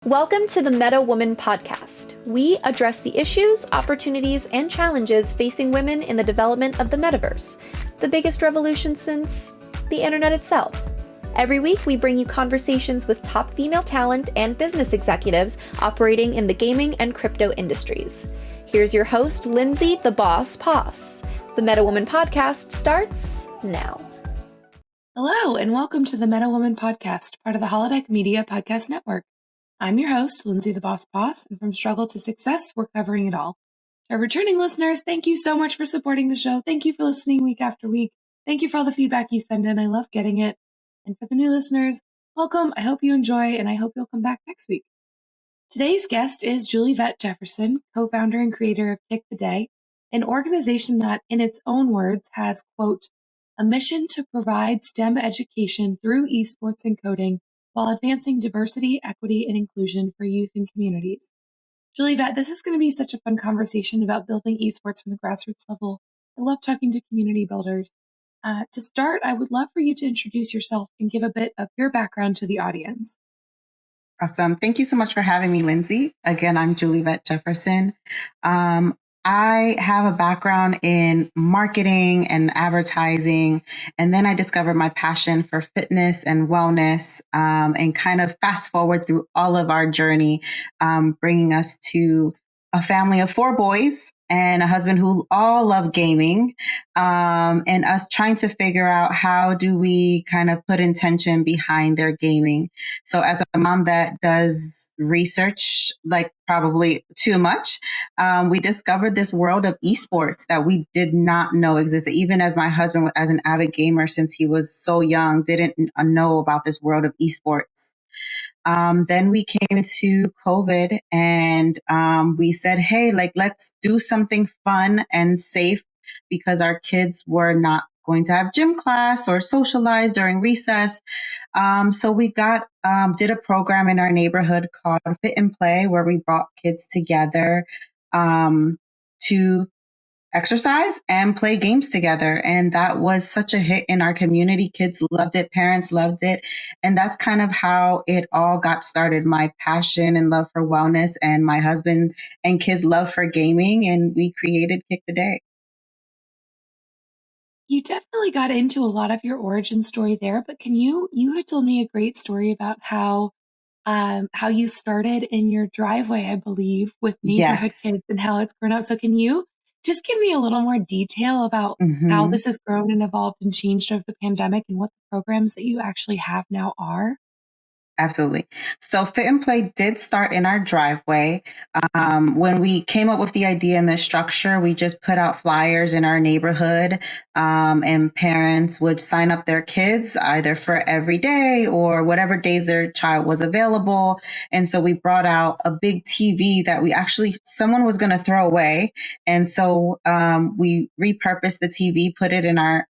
Welcome to the Meta Woman podcast. We address the issues, opportunities, and challenges facing women in the development of the metaverse, the biggest revolution since the internet itself. Every week, we bring you conversations with top female talent and business executives operating in the gaming and crypto industries. Here's your host, Lindsay the Boss Poss. The Meta Woman podcast starts now. Hello, and welcome to the Meta Woman podcast, part of the Holodeck Media Podcast Network. I'm your host, Lindsay the Boss Poss, and from struggle to success, we're covering it all. To our returning listeners, thank you so much for supporting the show. Thank you for listening week after week. Thank you for all the feedback you send in. I love getting it. And for the new listeners, welcome. I hope you enjoy, and I hope you'll come back next week. Today's guest is Julievette Jefferson, co-founder and creator of Kick the Day, an organization that, in its own words, has, quote, a mission to provide STEM education through esports and coding while advancing diversity, equity, and inclusion for youth and communities. Julievette, this is going to be such a fun conversation about building esports from the grassroots level. I love talking to community builders. To start, I would love for you to introduce yourself and give a bit of your background to the audience. Awesome. Thank you so much for having me, Lindsay. Again, I'm Julievette Jefferson. I have a background in marketing and advertising, and then I discovered my passion for fitness and wellness, and kind of fast forward through all of our journey, bringing us to a family of 4 boys and a husband who all love gaming, and us trying to figure out how do we kind of put intention behind their gaming. So as a mom that does research, like probably too much, we discovered this world of esports that we did not know existed. Even as my husband, as an avid gamer since he was so young, didn't know about this world of esports. Then we came into COVID and we said, hey, let's do something fun and safe because our kids were not going to have gym class or socialize during recess. So we did a program in our neighborhood called Fit and Play, where we brought kids together to exercise and play games together. And that was such a hit in our community. Kids loved it. Parents loved it. And that's kind of how it all got started. My passion and love for wellness and my husband and kids' love for gaming. And we created Kick the Day. You definitely got into a lot of your origin story there, but you had told me a great story about how you started in your driveway, I believe, with neighborhood kids and how it's grown up. So can you just give me a little more detail about how this has grown and evolved and changed over the pandemic and what the programs that you actually have now are? Absolutely. So Fit and Play did start in our driveway. When we came up with the idea and the structure, we just put out flyers in our neighborhood, and parents would sign up their kids either for every day or whatever days their child was available. And so we brought out a big TV that someone was going to throw away. And so we repurposed the TV, put it in our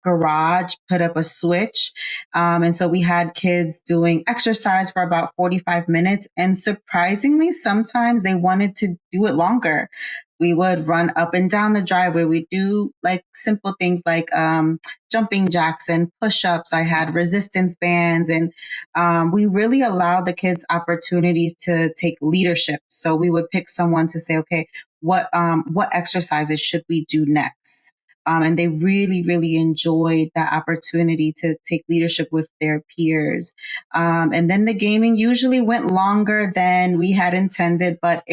garage, put up a switch. And so we had kids doing exercise for about 45 minutes. And surprisingly, sometimes they wanted to do it longer. We would run up and down the driveway. We do like simple things like jumping jacks and push-ups. I had resistance bands, and we really allowed the kids opportunities to take leadership. So we would pick someone to say, okay, what exercises should we do next? And they really, really enjoyed that opportunity to take leadership with their peers. And then the gaming usually went longer than we had intended, but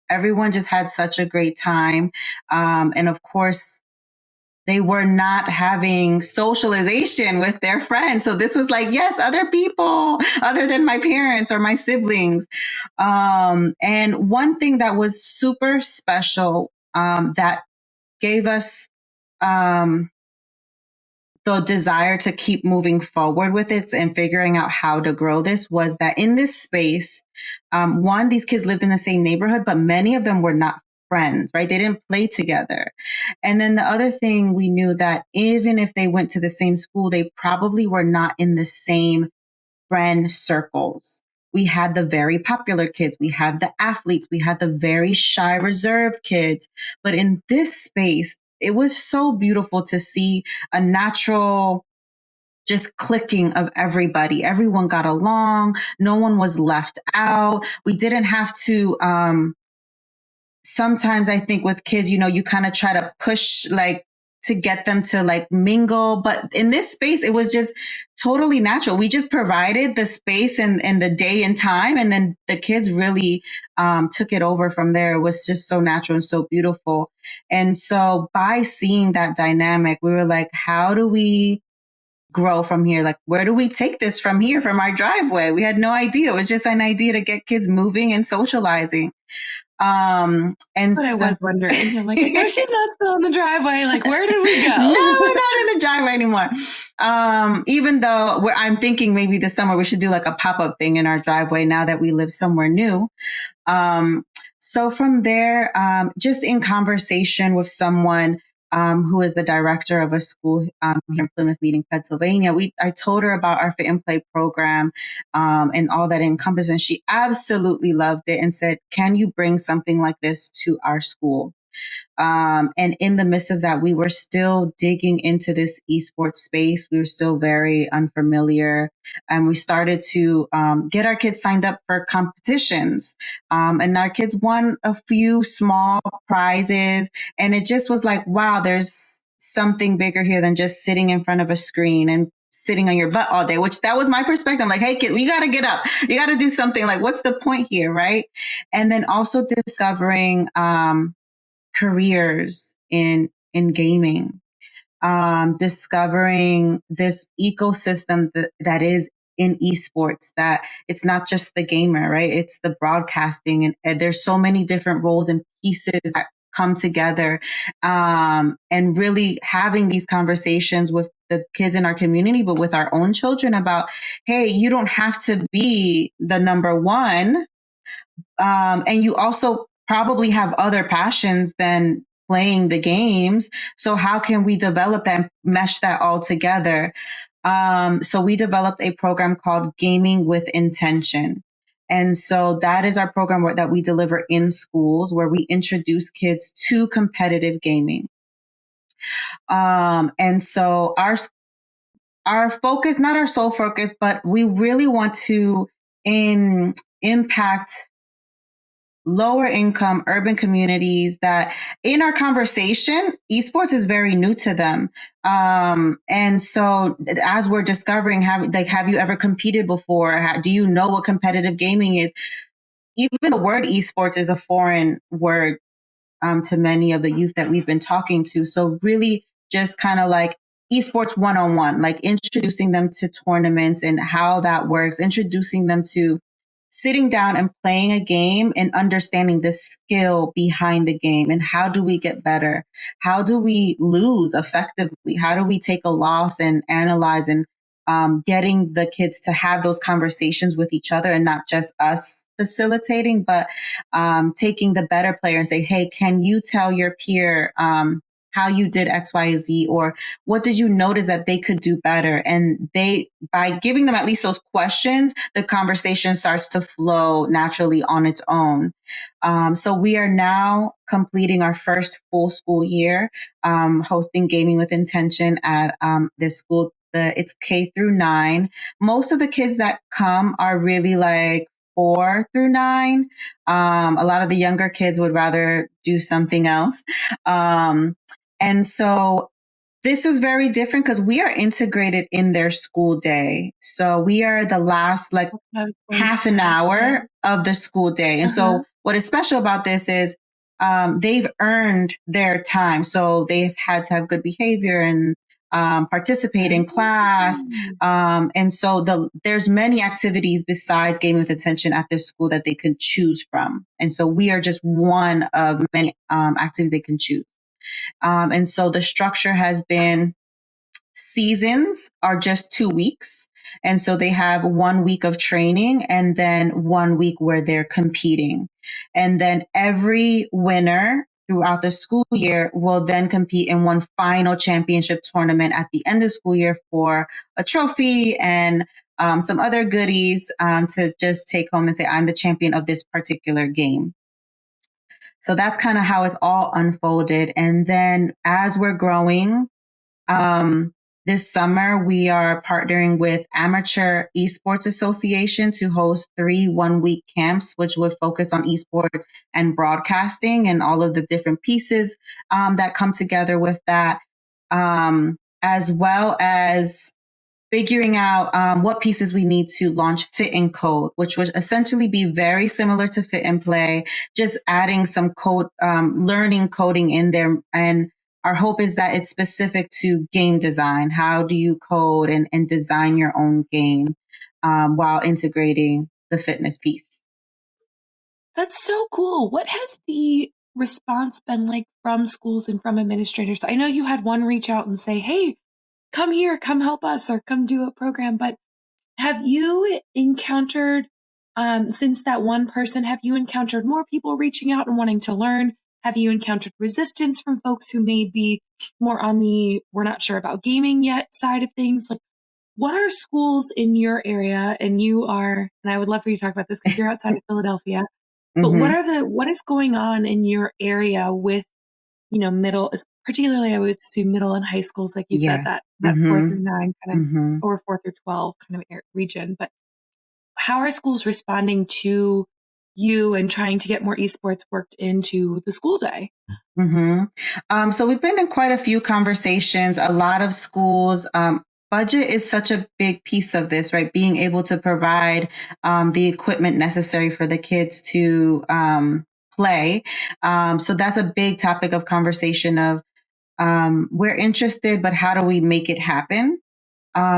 everyone just had such a great time. And of course, they were not having socialization with their friends. So this was like, yes, other people other than my parents or my siblings. And one thing that was super special that gave us the desire to keep moving forward with it and figuring out how to grow this was that in this space, these kids lived in the same neighborhood, but many of them were not friends, right? They didn't play together. And then the other thing, we knew that even if they went to the same school, they probably were not in the same friend circles. We had the very popular kids. We had the athletes. We had the very shy, reserved kids. But in this space, it was so beautiful to see a natural just clicking of everybody. Everyone got along. No one was left out. We didn't have to, sometimes I think with kids, you kind of try to push like to get them to like mingle. But in this space, it was just totally natural. We just provided the space and the day and time. And then the kids really took it over from there. It was just so natural and so beautiful. And so by seeing that dynamic, we were like, how do we grow from here? Like, where do we take this from here, from our driveway? We had no idea. It was just an idea to get kids moving and socializing. And But so I was wondering, I'm like, I know she's not still in the driveway. Like, where did we go? No, we're not in the driveway anymore. Even though I'm thinking maybe this summer we should do like a pop-up thing in our driveway now that we live somewhere new. So from there, just in conversation with someone who is the director of a school here in Plymouth Meeting, Pennsylvania, I told her about our Fit and Play program and all that it encompasses, and she absolutely loved it and said, "Can you bring something like this to our school?" And in the midst of that, we were still digging into this esports space. We were still very unfamiliar. And we started to get our kids signed up for competitions. And our kids won a few small prizes. And it just was like, wow, there's something bigger here than just sitting in front of a screen and sitting on your butt all day, which that was my perspective. I'm like, hey, kid, you got to get up. You got to do something. Like, what's the point here, right? And then also discovering careers in gaming, discovering this ecosystem that is in esports, that it's not just the gamer, right? It's the broadcasting, and there's so many different roles and pieces that come together, and really having these conversations with the kids in our community, but with our own children about, hey, you don't have to be the number one. And you also probably have other passions than playing the games. So how can we develop that and mesh that all together? So we developed a program called Gaming with Intention. And so that is our program that we deliver in schools, where we introduce kids to competitive gaming. And so our focus, not our sole focus, but we really want to impact lower income urban communities that in our conversation, esports is very new to them. And so as we're discovering, have you ever competed before? Do you know what competitive gaming is? Even the word esports is a foreign word to many of the youth that we've been talking to. So really just kind of like esports one-on-one, like introducing them to tournaments and how that works, introducing them to sitting down and playing a game and understanding the skill behind the game, and how do we get better? How do we lose effectively? How do we take a loss and analyze, and getting the kids to have those conversations with each other, and not just us facilitating, but taking the better player and say, hey, can you tell your peer how you did X, Y, Z, or what did you notice that they could do better? And by giving them at least those questions, the conversation starts to flow naturally on its own. So we are now completing our first full school year, hosting Gaming with Intention at this school. It's K through 9. Most of the kids that come are really like 4 through 9. A lot of the younger kids would rather do something else. And so this is very different because we are integrated in their school day. So we are the last like half an hour of the school day. And so what is special about this is they've earned their time. So they've had to have good behavior and participate in class. And so there's many activities besides Gaming with Intention at this school that they can choose from. And so we are just one of many activities they can choose. And so the structure has been seasons are just 2 weeks. And so they have 1 week of training and then 1 week where they're competing. And then every winner throughout the school year will then compete in one final championship tournament at the end of the school year for a trophy and some other goodies to just take home and say, I'm the champion of this particular game. So that's kind of how it's all unfolded. And then as we're growing, This summer, we are partnering with Amateur Esports Association to host 3 one-week camps, which would focus on esports and broadcasting and all of the different pieces that come together with that, as well as figuring out what pieces we need to launch Fit and Code, which would essentially be very similar to Fit and Play, just adding some code, learning coding in there. And our hope is that it's specific to game design. How do you code and design your own game while integrating the fitness piece? That's so cool. What has the response been like from schools and from administrators? I know you had one reach out and say, hey, come here, come help us, or come do a program. But have you encountered, since that one person, have you encountered more people reaching out and wanting to learn? Have you encountered resistance from folks who may be more on the we're not sure about gaming yet side of things? Like, what are schools in your area? And you are, and I would love for you to talk about this because you're outside of Philadelphia. But what is going on in your area with, middle, particularly I would assume middle and high schools, like you said, that 4 through 9 kind of, or 4 through 12 kind of region. But how are schools responding to you and trying to get more esports worked into the school day? So we've been in quite a few conversations. A lot of schools, budget is such a big piece of this, right? Being able to provide the equipment necessary for the kids to play. So that's a big topic of conversation of we're interested, but how do we make it happen?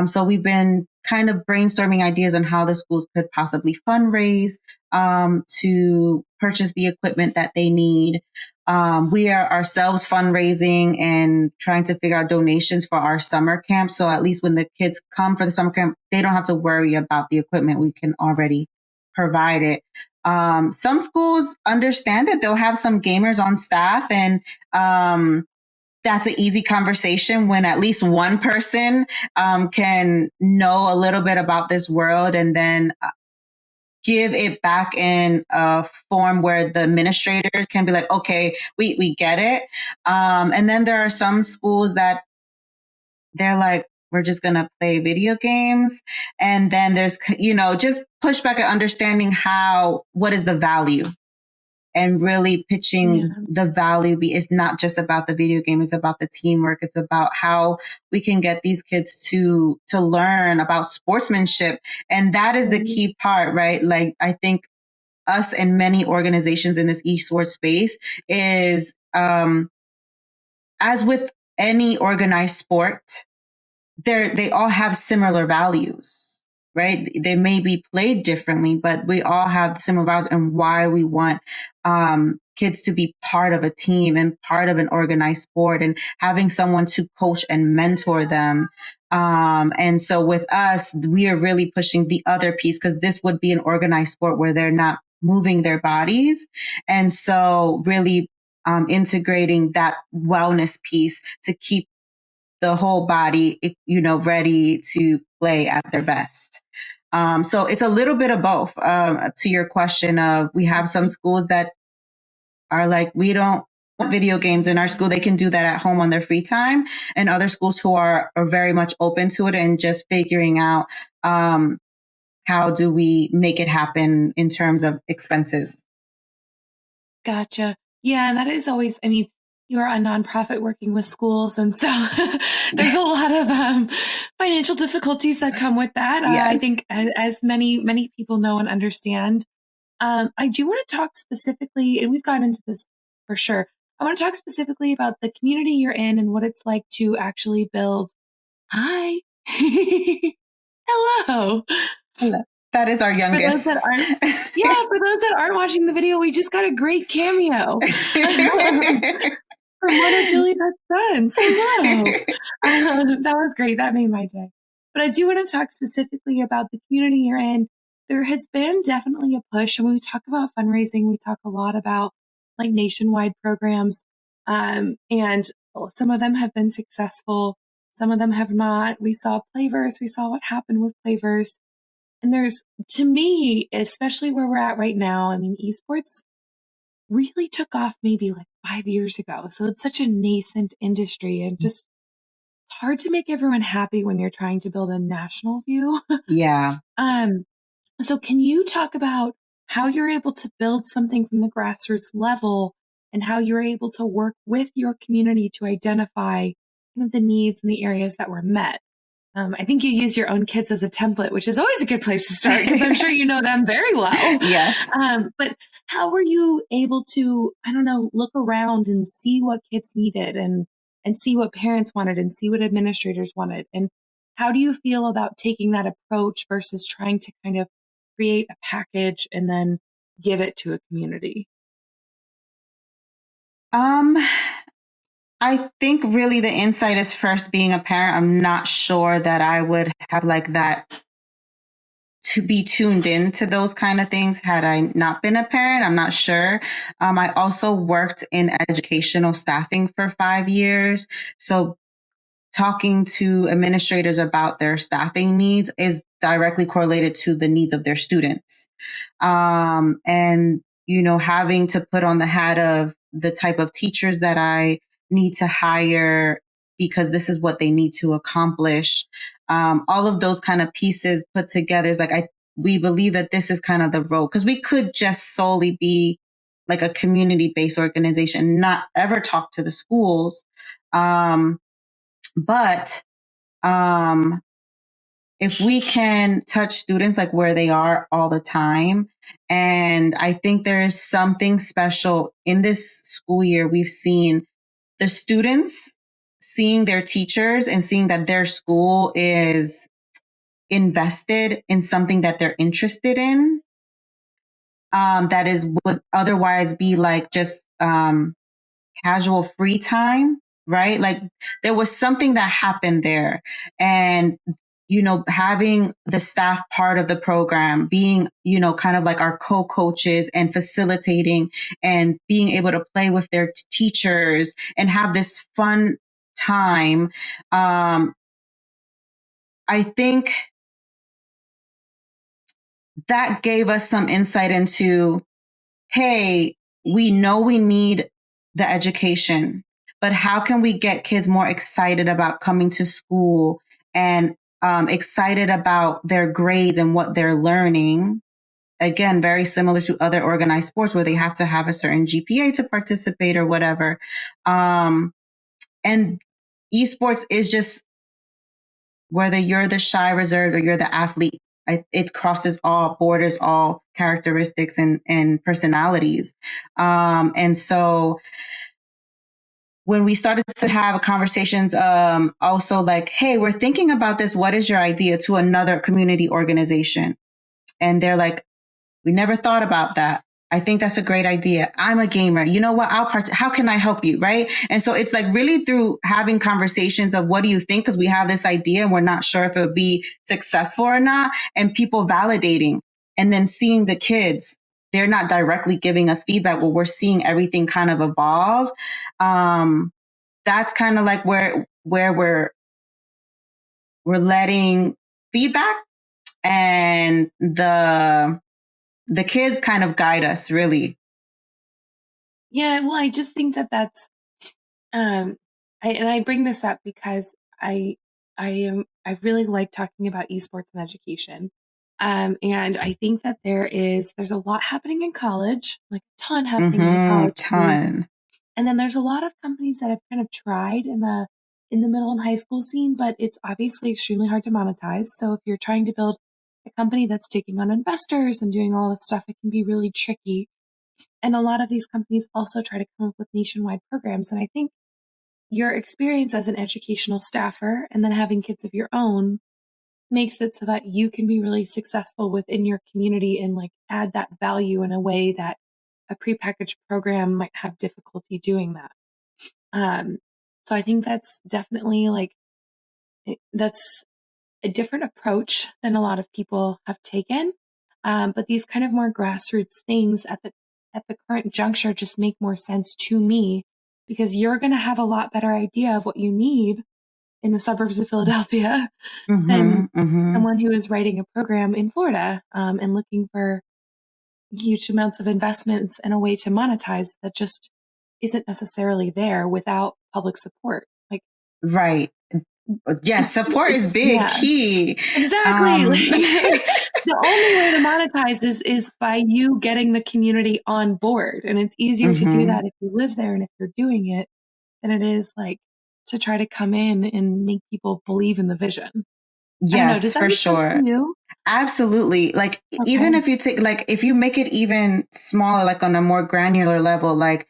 So we've been kind of brainstorming ideas on how the schools could possibly fundraise to purchase the equipment that they need. We are ourselves fundraising and trying to figure out donations for our summer camp. So at least when the kids come for the summer camp, they don't have to worry about the equipment. We can already provide it. Some schools understand that they'll have some gamers on staff, and that's an easy conversation when at least one person can know a little bit about this world and then give it back in a form where the administrators can be like, okay, we get it. And then there are some schools that they're like, we're just going to play video games. And then there's, just pushback at understanding what is the value, and really pitching the value. It's not just about the video game. It's about the teamwork. It's about how we can get these kids to learn about sportsmanship. And that is the key part, right? Like, I think us and many organizations in this esports space is, as with any organized sport, they all have similar values, right? They may be played differently, but we all have similar values and why we want kids to be part of a team and part of an organized sport and having someone to coach and mentor them. And so with us, we are really pushing the other piece because this would be an organized sport where they're not moving their bodies. And so really integrating that wellness piece to keep the whole body, ready to play at their best. So it's a little bit of both. To your question of, we have some schools that are like, we don't want video games in our school. They can do that at home on their free time. And other schools who are very much open to it and just figuring out how do we make it happen in terms of expenses. Gotcha. Yeah, and that is always, you are a nonprofit working with schools, and so there's a lot of financial difficulties that come with that. Yes. I think as many people know and understand. I do want to talk specifically, and we've gotten into this for sure. I want to talk specifically about the community you're in and what it's like to actually build. Hi. Hello. Hello. That is our youngest. For those that aren't watching the video, we just got a great cameo from one of Juliette's sons. Hello. That was great. That made my day. But I do want to talk specifically about the community you're in. There has been definitely a push. And when we talk about fundraising, we talk a lot about like nationwide programs. And some of them have been successful. Some of them have not. We saw Playverse. We saw what happened with Playverse. And there's, to me, especially where we're at right now, esports really took off maybe like 5 years ago. So it's such a nascent industry and just it's hard to make everyone happy when you're trying to build a national view. Yeah. So can you talk about how you're able to build something from the grassroots level and how you're able to work with your community to identify kind of the needs and the areas that were met? I think you use your own kids as a template, which is always a good place to start because I'm sure you know them very well. Yes. But how were you able to, I don't know, look around and see what kids needed and see what parents wanted and see what administrators wanted? And how do you feel about taking that approach versus trying to kind of create a package and then give it to a community? Um, I think really the insight is first being a parent. I'm not sure that I would have like that to be tuned into those kind of things had I not been a parent. I'm not sure. I also worked in educational staffing for 5 years. So talking to administrators about their staffing needs is directly correlated to the needs of their students. And, having to put on the hat of the type of teachers that I need to hire because this is what they need to accomplish. All of those kind of pieces put together is like, we believe that this is kind of the road because we could just solely be like a community based organization, not ever talk to the schools. But if we can touch students like where they are all the time, and I think there is something special in this school year, we've seen the students seeing their teachers and seeing that their school is invested in something that they're interested in. That is would otherwise be like just casual free time, right? Like there was something that happened there. And, having the staff part of the program being, kind of like our co-coaches and facilitating and being able to play with their teachers and have this fun time. I think that gave us some insight into, hey, we know we need the education, but how can we get kids more excited about coming to school and excited about their grades and what they're learning? Again, very similar to other organized sports where they have to have a certain GPA to participate or whatever. And esports is just whether you're the shy, reserved, or you're the athlete, it crosses all borders, all characteristics and personalities. And so when we started to have conversations, also like, hey, we're thinking about this. What is your idea to another community organization? And they're like, we never thought about that. I think that's a great idea. I'm a gamer. You know what? How can I help you? Right. And so it's like really through having conversations of what do you think? Because we have this idea and we're not sure if it'll be successful or not. And people validating and then seeing the kids, they're not directly giving us feedback, but we're seeing everything kind of evolve. That's kind of like where we're letting feedback and the kids kind of guide us really. Yeah, well, I just think that that's I bring this up because I really like talking about esports and education. And I think that there's a lot happening in college, like a ton happening in the college scene. Ton. And then there's a lot of companies that have kind of tried in the middle and high school scene, but it's obviously extremely hard to monetize. So if you're trying to build a company that's taking on investors and doing all this stuff, it can be really tricky. And a lot of these companies also try to come up with nationwide programs. And I think your experience as an educational staffer and then having kids of your own makes it so that you can be really successful within your community and like add that value in a way that a prepackaged program might have difficulty doing that. So I think that's definitely that's a different approach than a lot of people have taken. But these kind of more grassroots things at the current juncture just make more sense to me because you're going to have a lot better idea of what you need in the suburbs of Philadelphia than someone who is writing a program in Florida and looking for huge amounts of investments and a way to monetize that just isn't necessarily there without public support. Like, Right. Yes, support is big, yeah, key. exactly. The only way to monetize this is by you getting the community on board. And it's easier to do that if you live there and if you're doing it than it is like to try to come in and make people believe in the vision. I don't know. Does Yes, that for make sense to sure. you? Absolutely. Like, even Okay. if you take, like, if you make it even smaller, like on a more granular level, like,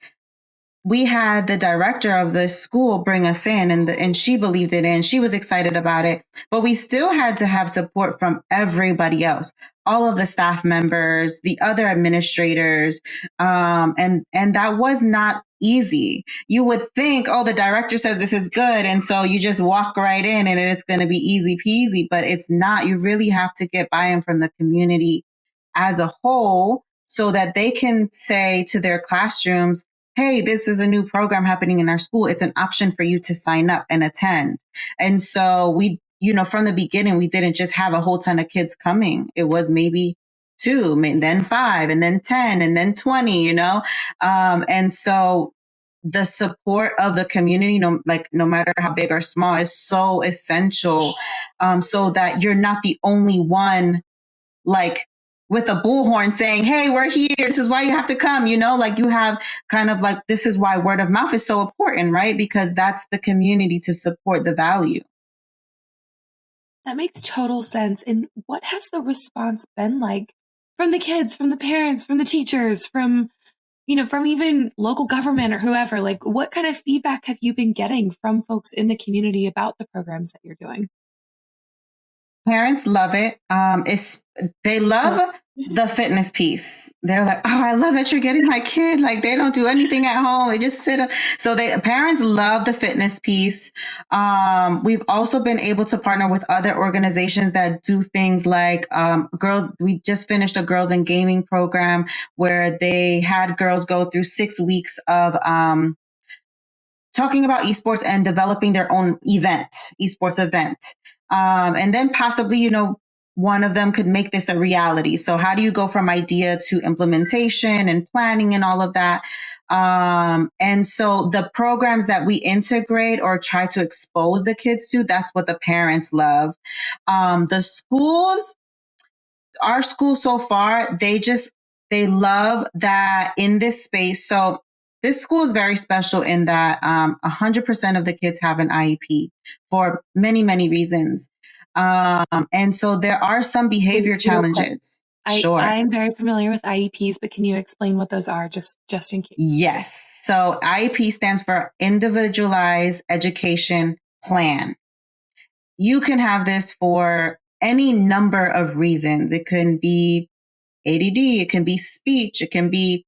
we had the director of the school bring us in, and she believed it in. She was excited about it, but we still had to have support from everybody else, all of the staff members, the other administrators, and that was not easy. You would think, oh, the director says this is good, and so you just walk right in and it's going to be easy peasy, but it's not. You really have to get buy-in from the community as a whole so that they can say to their classrooms, hey, this is a new program happening in our school. It's an option for you to sign up and attend. And so we, from the beginning, we didn't just have a whole ton of kids coming. It was maybe 2, and then 5, and then 10, and then 20, and so the support of the community, no matter how big or small, is so essential, so that you're not the only one, like, with a bullhorn saying, hey, we're here. This is why you have to come, like, you have kind of like, this is why word of mouth is so important, right? Because that's the community to support the value. That makes total sense. And what has the response been like from the kids, from the parents, from the teachers, from even local government or whoever? Like, what kind of feedback have you been getting from folks in the community about the programs that you're doing? Parents love it. They love Mhm. the fitness piece. They're like, oh, I love that you're getting my kid. Like, they don't do anything at home. They just sit. So parents love the fitness piece. We've also been able to partner with other organizations that do things like girls. We just finished a girls in gaming program where they had girls go through 6 weeks of talking about esports and developing their own esports event. And then possibly, one of them could make this a reality. So how do you go from idea to implementation and planning and all of that? And so the programs that we integrate or try to expose the kids to, that's what the parents love. The schools, our school so far, they love that in this space. So this school is very special in that 100% of the kids have an IEP for many, many reasons. And so there are some Wait, behavior real quick. challenges. Sure. I'm very familiar with IEPs, but can you explain what those are just in case? Yes. So IEP stands for Individualized Education Plan. You can have this for any number of reasons. It can be ADD, it can be speech, it can be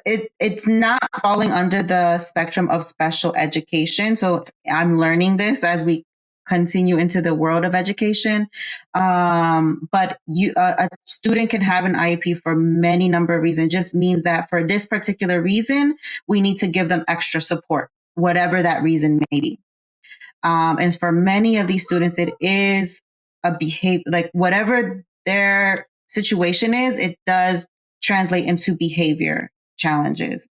it's not falling under the spectrum of special education. So I'm learning this as we continue into the world of education. But a student can have an IEP for many number of reasons. It just means that for this particular reason, we need to give them extra support, whatever that reason may be. And for many of these students, it is a behavior, like whatever their situation is, it does translate into behavior challenges.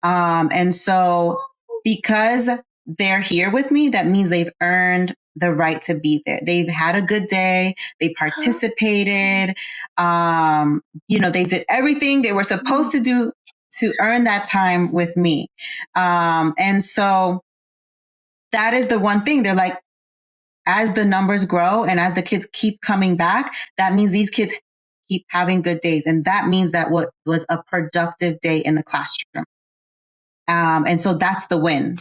And so because they're here with me, that means they've earned the right to be there. They've had a good day. They participated. They did everything they were supposed to do to earn that time with me. And so that is the one thing. They're like, as the numbers grow and as the kids keep coming back, that means these kids keep having good days. And that means that what was a productive day in the classroom. And so that's the win.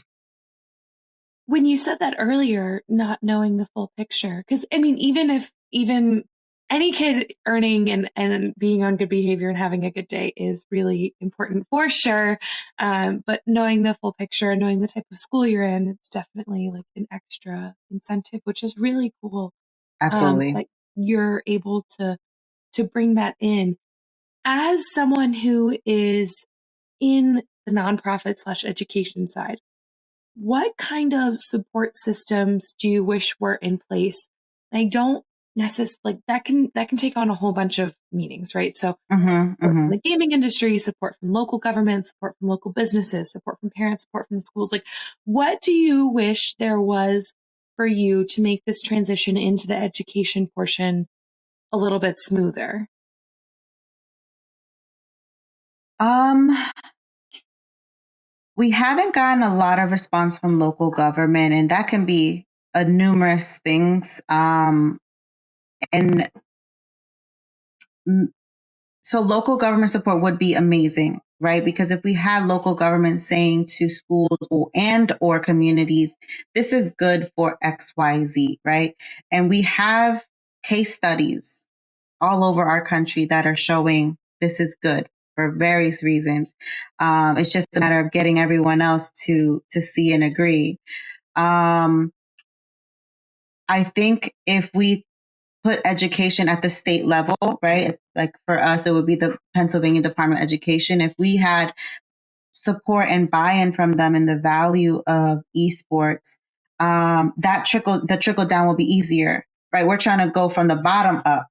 When you said that earlier, not knowing the full picture, because I mean, even any kid earning and being on good behavior and having a good day is really important for sure. But knowing the full picture and knowing the type of school you're in, it's definitely like an extra incentive, which is really cool. Absolutely. That you're able to bring that in. As someone who is in the nonprofit/education side, what kind of support systems do you wish were in place? I don't like that can take on a whole bunch of meanings, right? So Mm-hmm, support mm-hmm. from the gaming industry, support from local government, support from local businesses, support from parents, support from the schools. Like, what do you wish there was for you to make this transition into the education portion a little bit smoother? We haven't gotten a lot of response from local government, and that can be numerous things. And so local government support would be amazing, right? Because if we had local government saying to schools or communities, this is good for XYZ, right? And we have case studies all over our country that are showing this is good for various reasons. It's just a matter of getting everyone else to see and agree. I think if we put education at the state level, right? Like for us, it would be the Pennsylvania Department of Education. If we had support and buy-in from them in the value of esports, the trickle down will be easier, right? We're trying to go from the bottom up.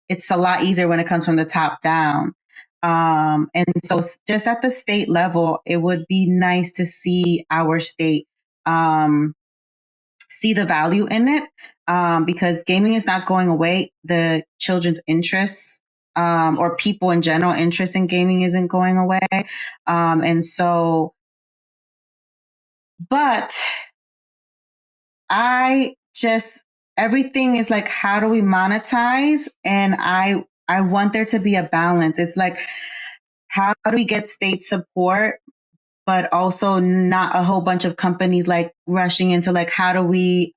It's a lot easier when it comes from the top down. And so just at the state level, it would be nice to see our state, see the value in it, because gaming is not going away. The children's interests, or people in general interest in gaming isn't going away. And so, but everything is like, how do we monetize? And I want there to be a balance. It's like, how do we get state support, but also not a whole bunch of companies like rushing into like, how do we,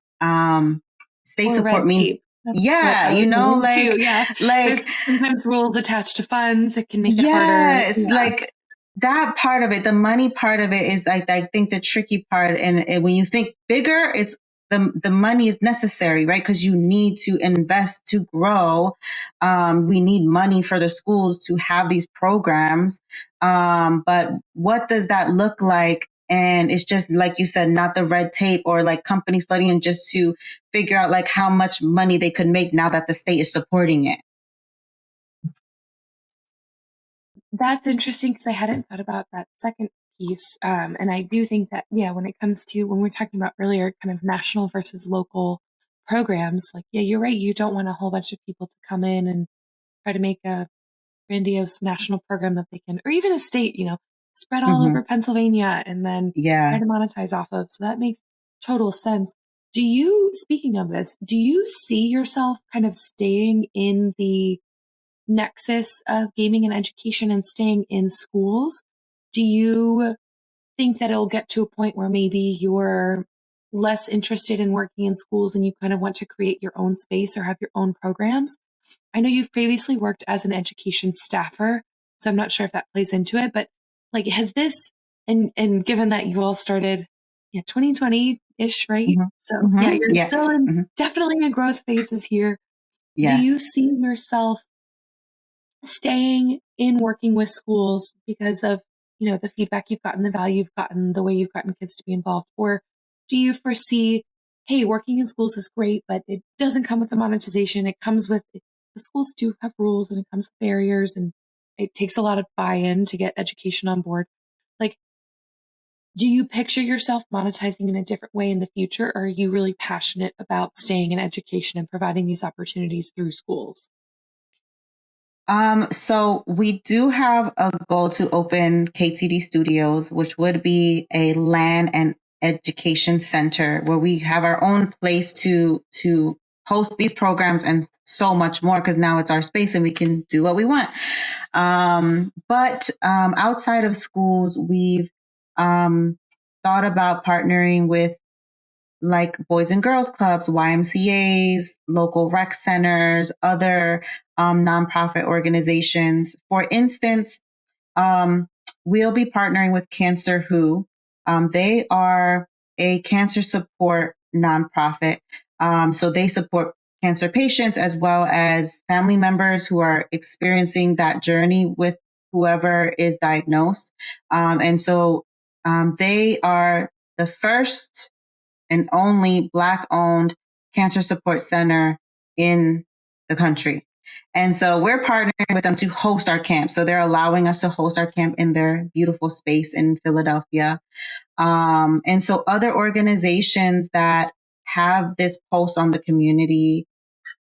state Or red support means, tape. That's what yeah, I was wondering too. Yeah. like, There's sometimes rules attached to funds. It can make it harder. yes, Yeah. like that part of it, the money part of it is like, I think the tricky part. And when you think bigger, it's the money is necessary, right? Because you need to invest to grow. We need money for the schools to have these programs. But what does that look like? And it's just like you said, not the red tape or like companies flooding in just to figure out like how much money they could make now that the state is supporting it. That's interesting because I hadn't thought about that second piece. And I do think that, yeah, when it comes to when we're talking about earlier, kind of national versus local programs, like, yeah, you're right. You don't want a whole bunch of people to come in and try to make a grandiose national program that they can, or even a state, spread all Mm-hmm. over Pennsylvania and then try Yeah. to monetize off of. So that makes total sense. Speaking of this, do you see yourself kind of staying in the nexus of gaming and education and staying in schools? Do you think that it'll get to a point where maybe you're less interested in working in schools and you kind of want to create your own space or have your own programs? I know you've previously worked as an education staffer, so I'm not sure if that plays into it, but like, has this, and given that you all started, 2020-ish, right? Mm-hmm. So yeah, Mm-hmm. you're still Yes. in Mm-hmm. definitely in growth phases here. Do you Yes. see yourself staying in working with schools because of, the feedback you've gotten, the value you've gotten, the way you've gotten kids to be involved? Or do you foresee, hey, working in schools is great, but it doesn't come with the monetization. It comes with, the schools do have rules and it comes with barriers and it takes a lot of buy-in to get education on board. Like, do you picture yourself monetizing in a different way in the future? Or are you really passionate about staying in education and providing these opportunities through schools? So we do have a goal to open KTD Studios, which would be a LAN and education center where we have our own place to host these programs and so much more, because now it's our space and we can do what we want. But outside of schools, we've thought about partnering with like Boys and Girls Clubs, YMCAs, local rec centers, other nonprofit organizations. For instance, we'll be partnering with Cancer Who. They are a cancer support nonprofit. So they support cancer patients as well as family members who are experiencing that journey with whoever is diagnosed. And so they are the first and only Black owned cancer support center in the country. And so we're partnering with them to host our camp. So they're allowing us to host our camp in their beautiful space in Philadelphia. And so other organizations that have this pulse on the community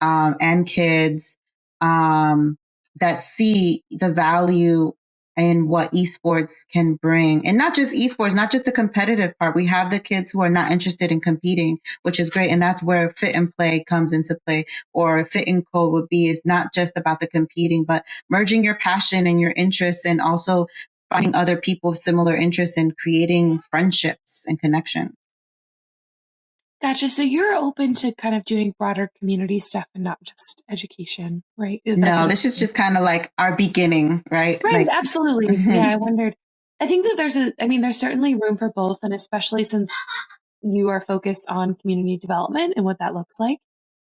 and kids that see the value in what esports can bring. And not just esports, not just the competitive part. We have the kids who are not interested in competing, which is great. And that's where Fit and Play comes into play, or Fit and Co would be. It's not just about the competing, but merging your passion and your interests, and also finding other people with similar interests and creating friendships and connections. Gotcha. So you're open to kind of doing broader community stuff and not just education, right? No, this is just kind of like our beginning, right? Right, Like, absolutely. Yeah, I wondered. I think that there's certainly room for both, and especially since you are focused on community development and what that looks like.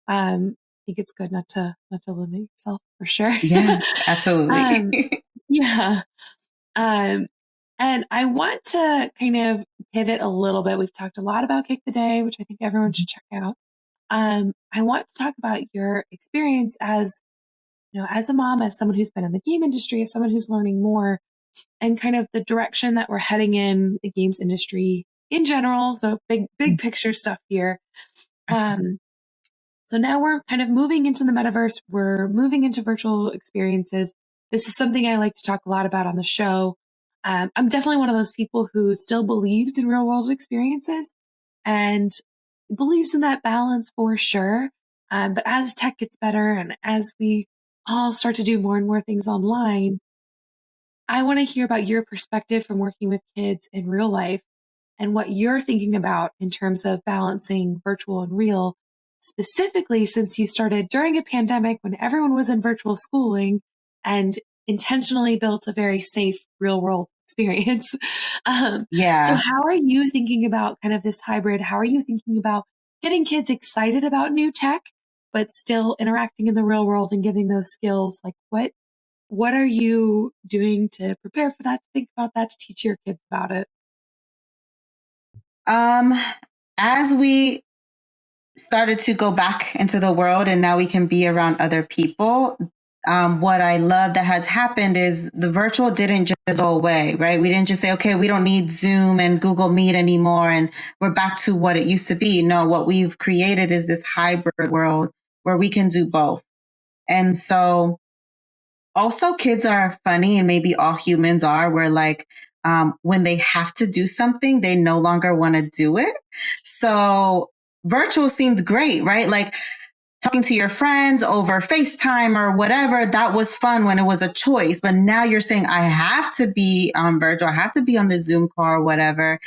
I think it's good not to limit yourself for sure. Yeah, absolutely. Yeah. Um, and I want to kind of pivot a little bit. We've talked a lot about Kick the Day, which I think everyone should check out. I want to talk about your experience as, as a mom, as someone who's been in the game industry, as someone who's learning more, and kind of the direction that we're heading in the games industry in general. So big picture stuff here. So now we're kind of moving into the metaverse. We're moving into virtual experiences. This is something I like to talk a lot about on the show. I'm definitely one of those people who still believes in real world experiences and believes in that balance for sure. But as tech gets better and as we all start to do more and more things online, I want to hear about your perspective from working with kids in real life and what you're thinking about in terms of balancing virtual and real, specifically since you started during a pandemic when everyone was in virtual schooling and intentionally built a very safe real world experience. So, Yeah. how are you thinking about kind of this hybrid? How are you thinking about getting kids excited about new tech, but still interacting in the real world and giving those skills? Like, what are you doing to prepare for that, to think about that, to teach your kids about it? As we started to go back into the world and now we can be around other people, what I love that has happened is the virtual didn't just go away, right? We didn't just say, okay, we don't need Zoom and Google Meet anymore and we're back to what it used to be. No, what we've created is this hybrid world where we can do both. And so also kids are funny, and maybe all humans are, where like when they have to do something, they no longer want to do it. So virtual seemed great, right? Like talking to your friends over FaceTime or whatever, that was fun when it was a choice. But now you're saying, I have to be on virtual, I have to be on the Zoom call or whatever.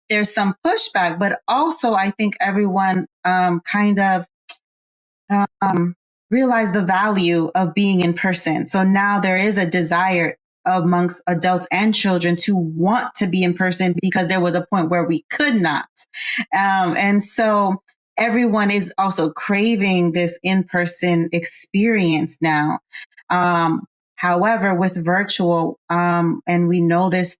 There's some pushback, but also I think everyone kind of realize the value of being in person. So now there is a desire amongst adults and children to want to be in person because there was a point where we could not. And so everyone is also craving this in-person experience now. However, with virtual, and we know this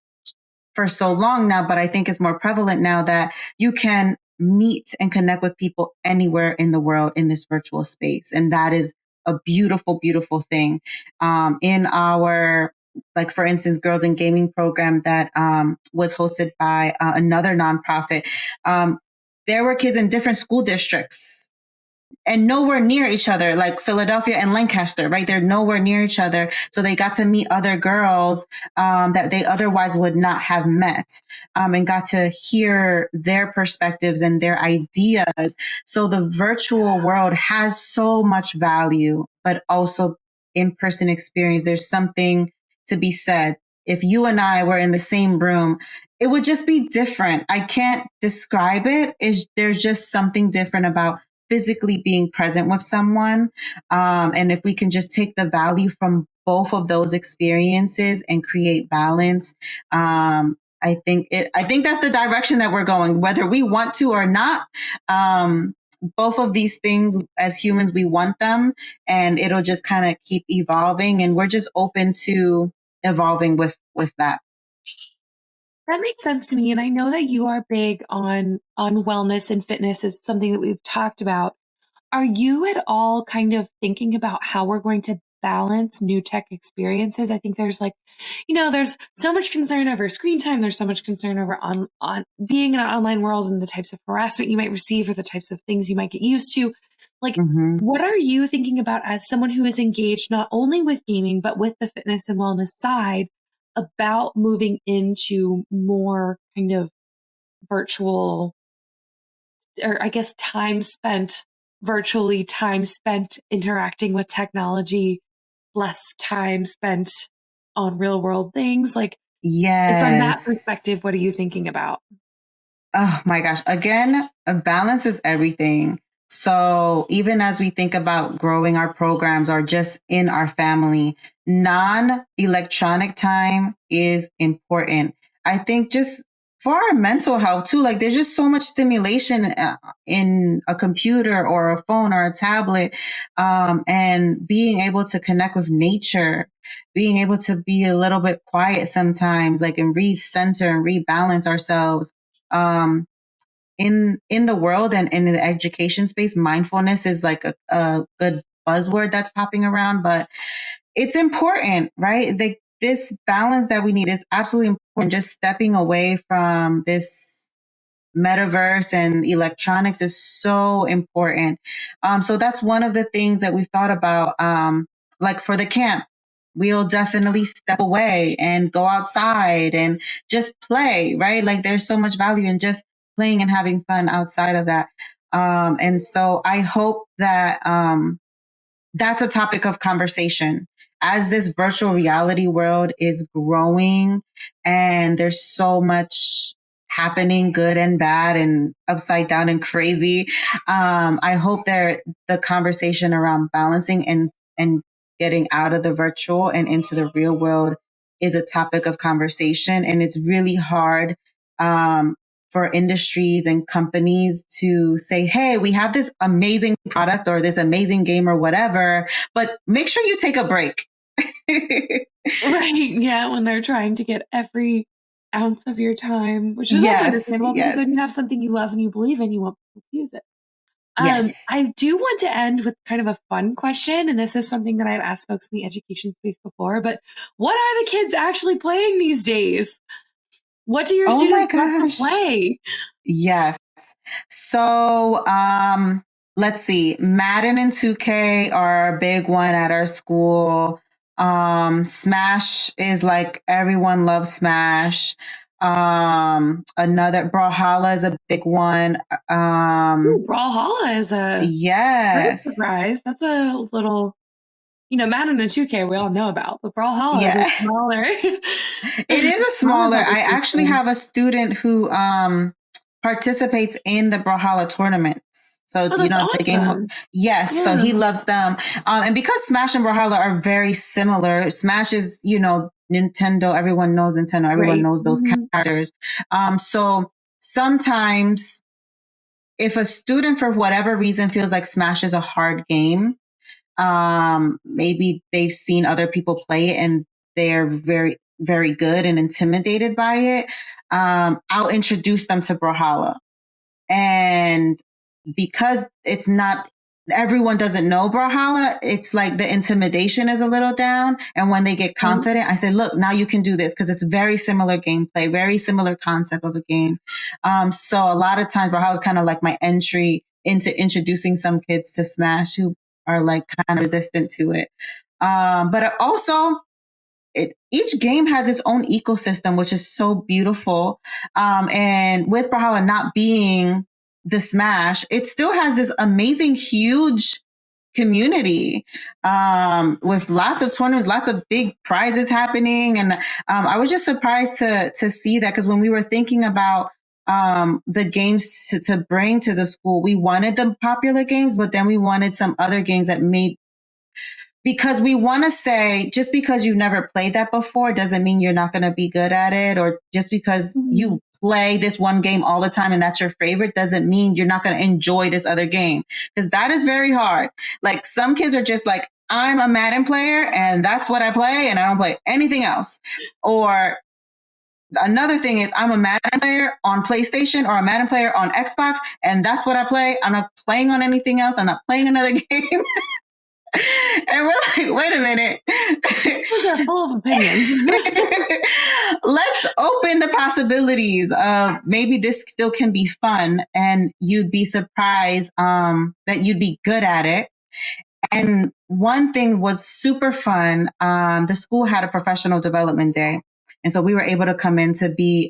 for so long now, but I think it's more prevalent now that you can meet and connect with people anywhere in the world in this virtual space. And that is a beautiful, beautiful thing. In our, like, for instance, Girls in Gaming program that was hosted by another nonprofit, there were kids in different school districts and nowhere near each other, like Philadelphia and Lancaster, right? They're nowhere near each other. So they got to meet other girls that they otherwise would not have met, and got to hear their perspectives and their ideas. So the virtual world has so much value, but also in-person experience. There's something to be said. If you and I were in the same room, it would just be different. I can't describe it. There's just something different about physically being present with someone. And if we can just take the value from both of those experiences and create balance, I think that's the direction that we're going, whether we want to or not. Both of these things as humans, we want them, and it'll just kind of keep evolving, and we're just open to evolving with that. That makes sense to me. And I know that you are big on wellness and fitness is something that we've talked about. Are you at all kind of thinking about how we're going to balance new tech experiences? I think there's there's so much concern over screen time. There's so much concern over on being in an online world and the types of harassment you might receive or the types of things you might get used to. Like, what are you thinking about as someone who is engaged not only with gaming, but with the fitness and wellness side about moving into more kind of virtual, or I guess time spent virtually, time spent interacting with technology, less time spent on real world things? Like, from that Yes. perspective, what are you thinking about? Oh my gosh. Again, a balance is everything. So even as we think about growing our programs or just in our family, non-electronic time is important. I think just for our mental health too, like there's just so much stimulation in a computer or a phone or a tablet, and being able to connect with nature, being able to be a little bit quiet sometimes, like and recenter and rebalance ourselves. Um, in the world and in the education space, mindfulness is like a good buzzword that's popping around, but it's important, right? This balance that we need is absolutely important. Just stepping away from this metaverse and electronics is so important. So that's one of the things that we've thought about. Like for the camp, we'll definitely step away and go outside and just play, right? Like there's so much value in just playing and having fun outside of that. And so I hope that that's a topic of conversation as this virtual reality world is growing and there's so much happening, good and bad and upside down and crazy. I hope that the conversation around balancing and getting out of the virtual and into the real world is a topic of conversation. And it's really hard, for industries and companies to say, hey, we have this amazing product or this amazing game or whatever, but make sure you take a break. Right. Yeah. When they're trying to get every ounce of your time, which is also Yes, understandable because yes, when you have something you love and you believe in, you want people to use it. yes. I do want to end with kind of a fun question, and this is something that I've asked folks in the education space before, but what are the kids actually playing these days? What do your Oh my students love to gosh. play? Yes. So, let's see. Madden and 2K are a big one at our school. Smash is like everyone loves Smash. Another Brawlhalla is a big one. Ooh, Brawlhalla is a great Yes. surprise. That's a little, Madden and 2K we all know about, but Brawlhalla is a Yeah. smaller, It is a smaller smaller. I actually publication. have a student who participates in the Brawlhalla tournaments. So Oh, you that's know the game. awesome. Yes, so Yeah. he loves them. And because Smash and Brawlhalla are very similar, Smash is Nintendo. Everyone knows Nintendo. Everyone Right. knows those Mhm. characters. So sometimes if a student for whatever reason feels like Smash is a hard game, maybe they've seen other people play it and they're very, very good and intimidated by it. I'll introduce them to Brawlhalla. And because it's not, everyone doesn't know Brawlhalla, it's like the intimidation is a little down. And when they get Right. confident, I say, look, now you can do this because it's very similar gameplay, very similar concept of a game. So a lot of times Brawlhalla is kind of like my entry into introducing some kids to Smash who are like kind of resistant to it. But also, each game has its own ecosystem, which is so beautiful. And with Brawlhalla not being the Smash, it still has this amazing, huge community, with lots of tournaments, lots of big prizes happening. And I was just surprised to see that because when we were thinking about the games to bring to the school, we wanted the popular games, but then we wanted some other games that made, because we want to say just because you've never played that before doesn't mean you're not going to be good at it, or just because Mhm. you play this one game all the time and that's your favorite doesn't mean you're not going to enjoy this other game, because that is very hard. Like some kids are just like, I'm a Madden player and that's what I play and I don't play anything else. Or another thing is I'm a Madden player on PlayStation or a Madden player on Xbox, and that's what I play. I'm not playing on anything else. I'm not playing another game. And we're like, wait a minute. These are full of opinions. Let's open the possibilities of maybe this still can be fun, and you'd be surprised that you'd be good at it. And one thing was super fun. The school had a professional development day. And so we were able to come in to be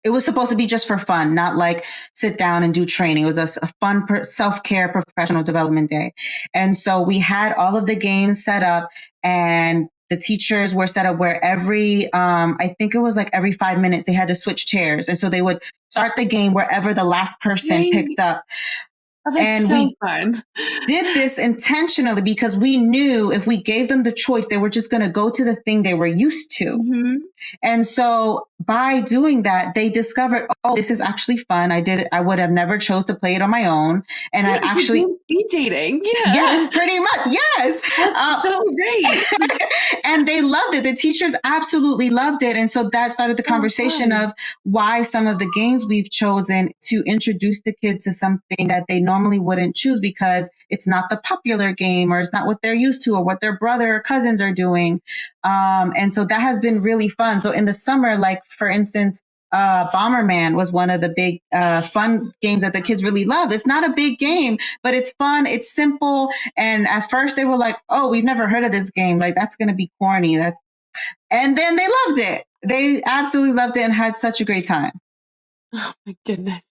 it was supposed to be just for fun, not like sit down and do training. It was a fun self-care professional development day. And so we had all of the games set up, and the teachers were set up where I think it was like every 5 minutes they had to switch chairs. And so they would start the game wherever the last person picked up. Oh, that's and so we fun. did this intentionally because we knew if we gave them the choice, they were just going to go to the thing they were used to. Mm-hmm. And so by doing that, they discovered, oh, this is actually fun. I would have never chose to play it on my own. And I actually speed dating. Yeah. Yes, pretty much. Yes. That's so great. And they loved it. The teachers absolutely loved it. And so that started the conversation of why some of the games we've chosen to introduce the kids to something that they normally wouldn't choose because it's not the popular game or it's not what they're used to or what their brother or cousins are doing. And so that has been really fun. So in the summer, like for instance, Bomberman was one of the big fun games that the kids really love. It's not a big game, but it's fun. It's simple. And at first they were like, oh, we've never heard of this game. Like, that's going to be corny. And then they loved it. They absolutely loved it and had such a great time. Oh, my goodness.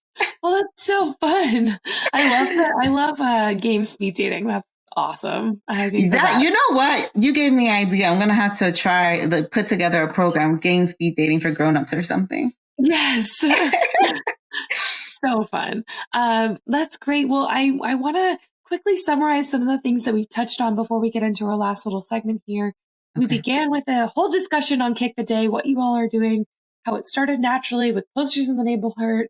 Well, that's so fun. I love that. I love game speed dating. That's awesome. I think you know what? You gave me an idea. I'm going to have to put together a program, game speed dating for grown-ups or something. Yes. So fun. That's great. Well, I want to quickly summarize some of the things that we've touched on before we get into our last little segment here. We began with a whole discussion on Kick the Day, what you all are doing, how it started naturally with posters in the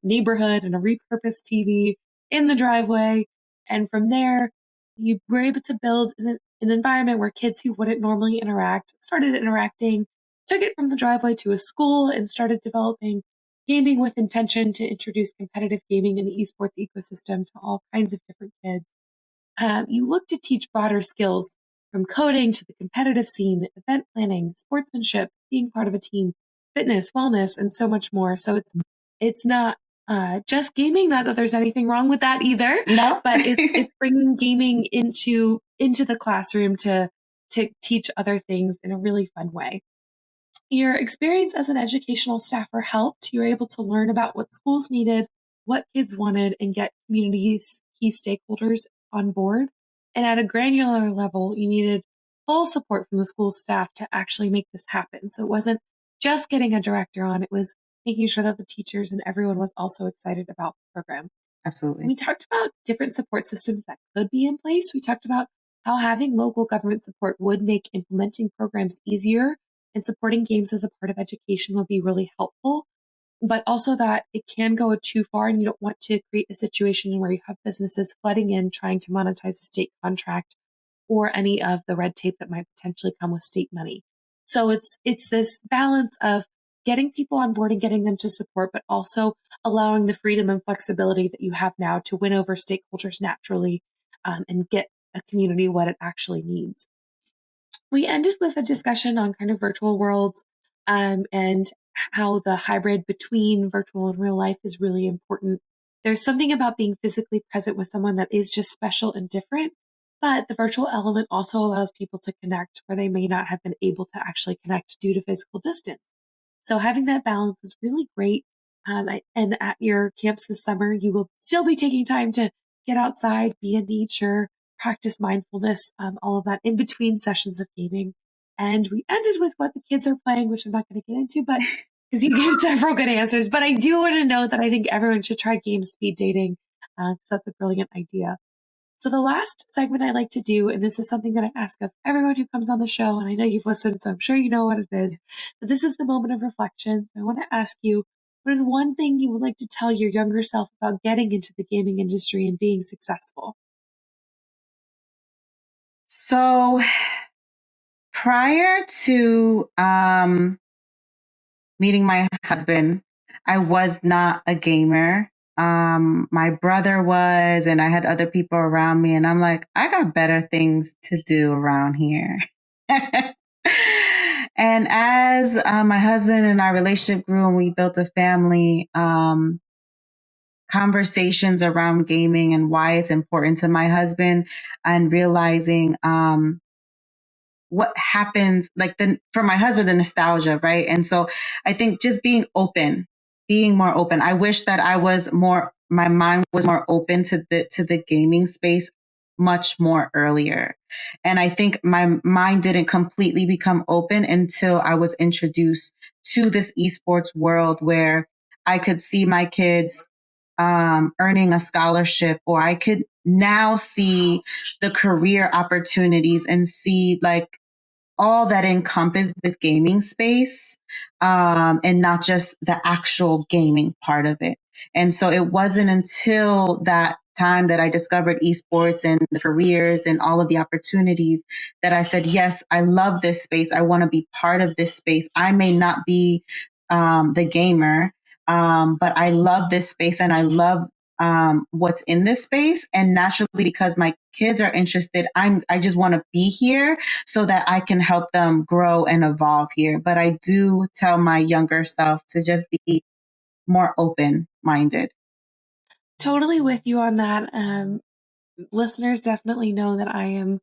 neighborhood and a repurposed TV in the driveway. And from there, you were able to build an environment where kids who wouldn't normally interact started interacting, took it from the driveway to a school, and started developing gaming with intention to introduce competitive gaming in the esports ecosystem to all kinds of different kids. You look to teach broader skills from coding to the competitive scene, event planning, sportsmanship, being part of a team, fitness, wellness, and so much more. So it's not just gaming. Not that there's anything wrong with that either. No, but it's bringing gaming into the classroom to teach other things in a really fun way. Your experience as an educational staffer helped. You were able to learn about what schools needed, what kids wanted, and get communities, key stakeholders on board. And at a granular level, you needed full support from the school staff to actually make this happen. So it wasn't just getting a director on, it was making sure that the teachers and everyone was also excited about the program. absolutely. We talked about different support systems that could be in place. We talked about how having local government support would make implementing programs easier, and supporting games as a part of education will be really helpful, but also that it can go too far and you don't want to create a situation where you have businesses flooding in trying to monetize a state contract or any of the red tape that might potentially come with state money. So it's this balance of getting people on board and getting them to support, but also allowing the freedom and flexibility that you have now to win over stakeholders naturally, and get a community what it actually needs. We ended with a discussion on kind of virtual worlds, and how the hybrid between virtual and real life is really important. There's something about being physically present with someone that is just special and different, but the virtual element also allows people to connect where they may not have been able to actually connect due to physical distance. So having that balance is really great. And at your camps this summer, you will still be taking time to get outside, be in nature, practice mindfulness, all of that in between sessions of gaming. And we ended with what the kids are playing, which I'm not going to get into, but because you gave several good answers. But I do want to note that I think everyone should try game speed dating, because that's a brilliant idea. So the last segment I like to do, and this is something that I ask of everyone who comes on the show, and I know you've listened, so I'm sure you know what it is, but this is the moment of reflection. So I want to ask you, what is one thing you would like to tell your younger self about getting into the gaming industry and being successful? So prior to meeting my husband, I was not a gamer. My brother was, and I had other people around me, and I'm like, I got better things to do around here. And as my husband and our relationship grew and we built a family, conversations around gaming and why it's important to my husband, and realizing what happens, like for my husband, the nostalgia, right? And so I think just being more open. I wish that my mind was more open to the gaming space much more earlier. And I think my mind didn't completely become open until I was introduced to this esports world where I could see my kids earning a scholarship, or I could now see the career opportunities and see like all that encompass this gaming space, and not just the actual gaming part of it. And so it wasn't until that time that I discovered esports and the careers and all of the opportunities that I said, yes, I love this space. I want to be part of this space. I may not be the gamer, but I love this space and I love what's in this space. And naturally, because my kids are interested, I just want to be here so that I can help them grow and evolve here. But I do tell my younger self to just be more open-minded. Totally with you on that. Listeners definitely know that I am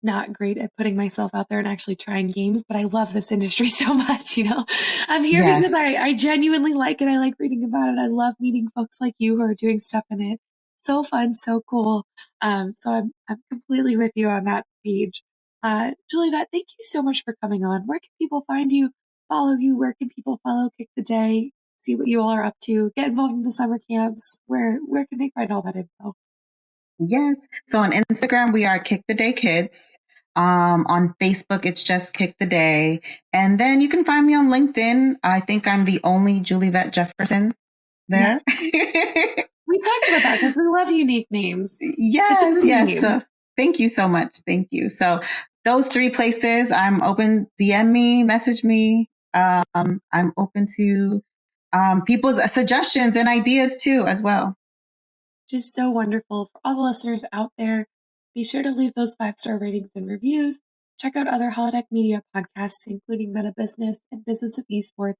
not great at putting myself out there and actually trying games, but I love this industry so much. I'm here Yes. because I genuinely like it. I like reading about it. I love meeting folks like you who are doing stuff in it. So fun, so cool. So I'm completely with you on that page. Julievette, thank you so much for coming on. Where can people find you, follow you? Where can people follow Kick the Day, see what you all are up to, get involved in the summer camps? Where can they find all that info? Yes. So on Instagram, we are Kick the Day Kids. On Facebook, it's just Kick the Day. And then you can find me on LinkedIn. I think I'm the only Julievette Jefferson there. Yes. We talked about that because we love unique names. Yes. Thank you so much. Thank you. So those 3 places, I'm open. DM me, message me. I'm open to people's suggestions and ideas too, as well. Just so wonderful. For all the listeners out there, be sure to leave those 5-star ratings and reviews. Check out other Holodeck Media podcasts, including Meta Business and Business of Esports.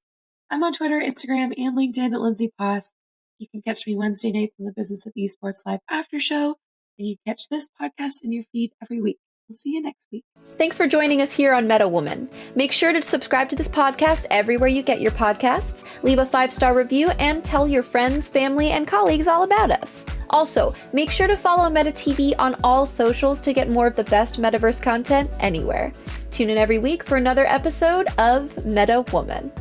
I'm on Twitter, Instagram, and LinkedIn at Lindsay Poss. You can catch me Wednesday nights on the Business of Esports Live After Show, and you catch this podcast in your feed every week. We'll see you next week. Thanks for joining us here on Meta Woman. Make sure to subscribe to this podcast everywhere you get your podcasts, leave a 5-star review, and tell your friends, family, and colleagues all about us. Also, make sure to follow Meta TV on all socials to get more of the best metaverse content anywhere. Tune in every week for another episode of Meta Woman.